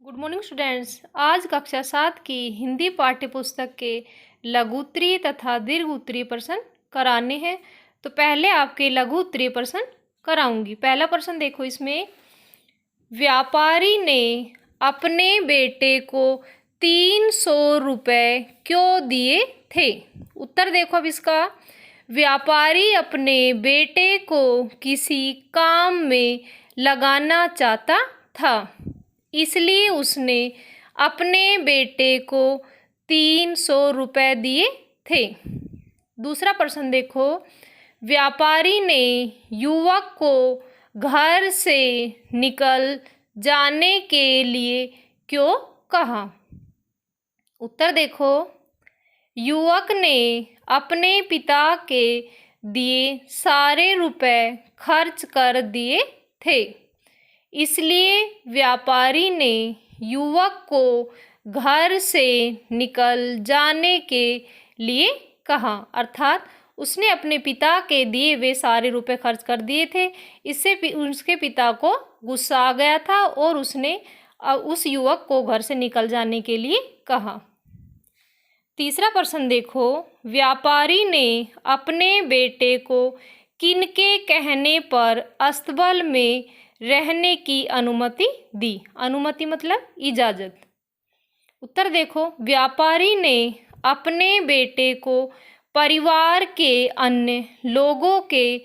Good morning students. आज कक्षा 7 की हिंदी पाठ्य पुस्तक के लघु उत्तरीय तथा दीर्घ उत्तरीय प्रश्न कराने हैं। तो पहले आपके लघु उत्तरीय प्रश्न कराऊंगी। पहला प्रश्न देखो, इसमें व्यापारी ने अपने बेटे को 300 रुपये क्यों दिए थे। उत्तर देखो अब इसका। व्यापारी अपने बेटे को किसी काम में लगाना चाहता था, इसलिए उसने अपने बेटे को 300 रुपये दिए थे। दूसरा प्रश्न देखो, व्यापारी ने युवक को घर से निकल जाने के लिए क्यों कहा। उत्तर देखो, युवक ने अपने पिता के दिए सारे रुपए खर्च कर दिए थे, इसलिए व्यापारी ने युवक को घर से निकल जाने के लिए कहा। अर्थात उसने अपने पिता के दिए वे सारे रुपए खर्च कर दिए थे। इससे उसके पिता को गुस्सा आ गया था और उसने उस युवक को घर से निकल जाने के लिए कहा। तीसरा प्रश्न देखो, व्यापारी ने अपने बेटे को किनके कहने पर अस्तबल में रहने की अनुमति दी। अनुमति मतलब इजाज़त। उत्तर देखो, व्यापारी ने अपने बेटे को परिवार के अन्य लोगों के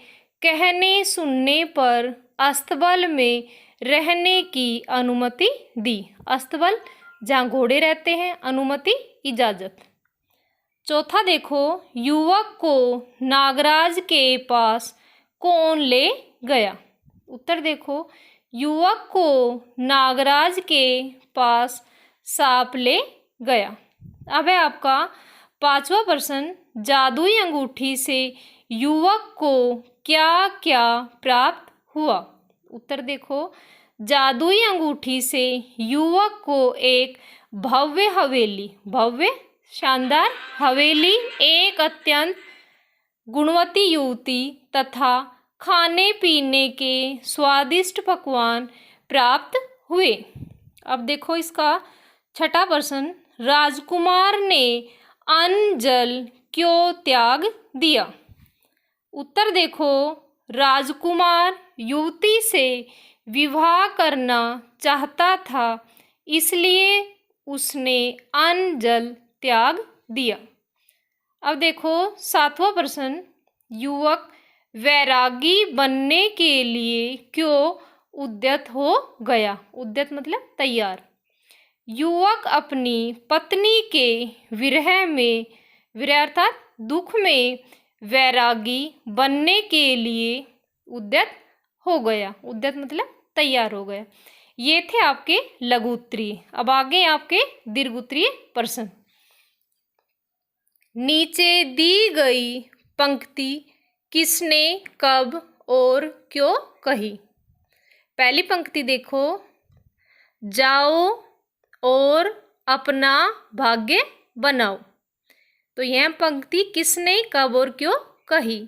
कहने सुनने पर अस्तबल में रहने की अनुमति दी। अस्तबल जहाँ घोड़े रहते हैं, अनुमति इजाज़त। चौथा देखो, युवक को नागराज के पास कौन ले गया। उत्तर देखो, युवक को नागराज के पास सांप ले गया। अब है आपका पांचवा प्रश्न, जादुई अंगूठी से युवक को क्या क्या प्राप्त हुआ। उत्तर देखो, जादुई अंगूठी से युवक को एक भव्य हवेली, भव्य शानदार हवेली, एक अत्यंत गुणवती युवती तथा खाने पीने के स्वादिष्ट पकवान प्राप्त हुए। अब देखो इसका छठा प्रश्न, राजकुमार ने अन्न जल क्यों त्याग दिया। उत्तर देखो, राजकुमार युवती से विवाह करना चाहता था, इसलिए उसने अन्न जल त्याग दिया। अब देखो सातवां प्रश्न, युवक वैरागी बनने के लिए क्यों उद्यत हो गया। उद्यत मतलब तैयार। युवक अपनी पत्नी के विरह में, विरह अर्थात दुख में, वैरागी बनने के लिए उद्यत हो गया। उद्यत मतलब तैयार हो गया। ये थे आपके लघु उत्तरीय। अब आगे आपके दीर्घ उत्तरीय प्रश्न। नीचे दी गई पंक्ति किसने कब और क्यों कही। पहली पंक्ति देखो, जाओ और अपना भाग्य बनाओ। तो यह पंक्ति किसने कब और क्यों कही।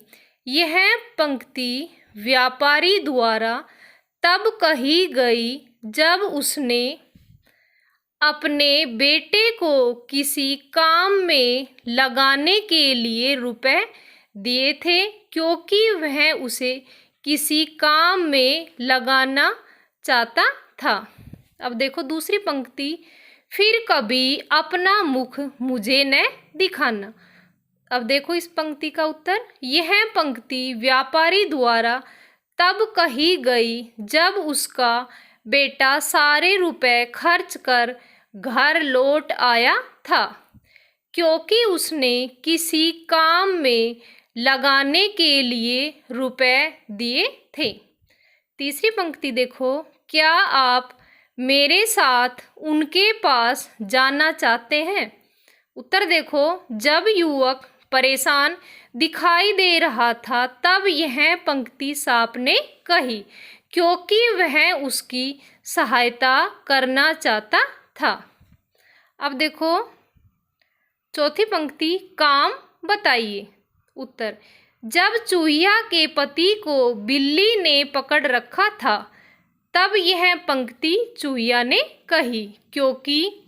यह पंक्ति व्यापारी द्वारा तब कही गई जब उसने अपने बेटे को किसी काम में लगाने के लिए रुपए दिए थे, क्योंकि वह उसे किसी काम में लगाना चाहता था। अब देखो दूसरी पंक्ति, फिर कभी अपना मुख मुझे न दिखाना। अब देखो इस पंक्ति का उत्तर, यह पंक्ति व्यापारी द्वारा तब कही गई जब उसका बेटा सारे रुपए खर्च कर घर लौट आया था, क्योंकि उसने किसी काम में लगाने के लिए रुपए दिए थे। तीसरी पंक्ति देखो, क्या आप मेरे साथ उनके पास जाना चाहते हैं। उत्तर देखो, जब युवक परेशान दिखाई दे रहा था तब यह पंक्ति सांप ने कही, क्योंकि वह उसकी सहायता करना चाहता था। अब देखो चौथी पंक्ति, काम बताइए। उत्तर, जब चूहिया के पति को बिल्ली ने पकड़ रखा था तब यह पंक्ति चूहिया ने कही, क्योंकि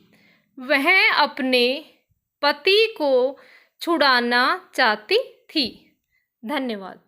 वह अपने पति को छुड़ाना चाहती थी। धन्यवाद।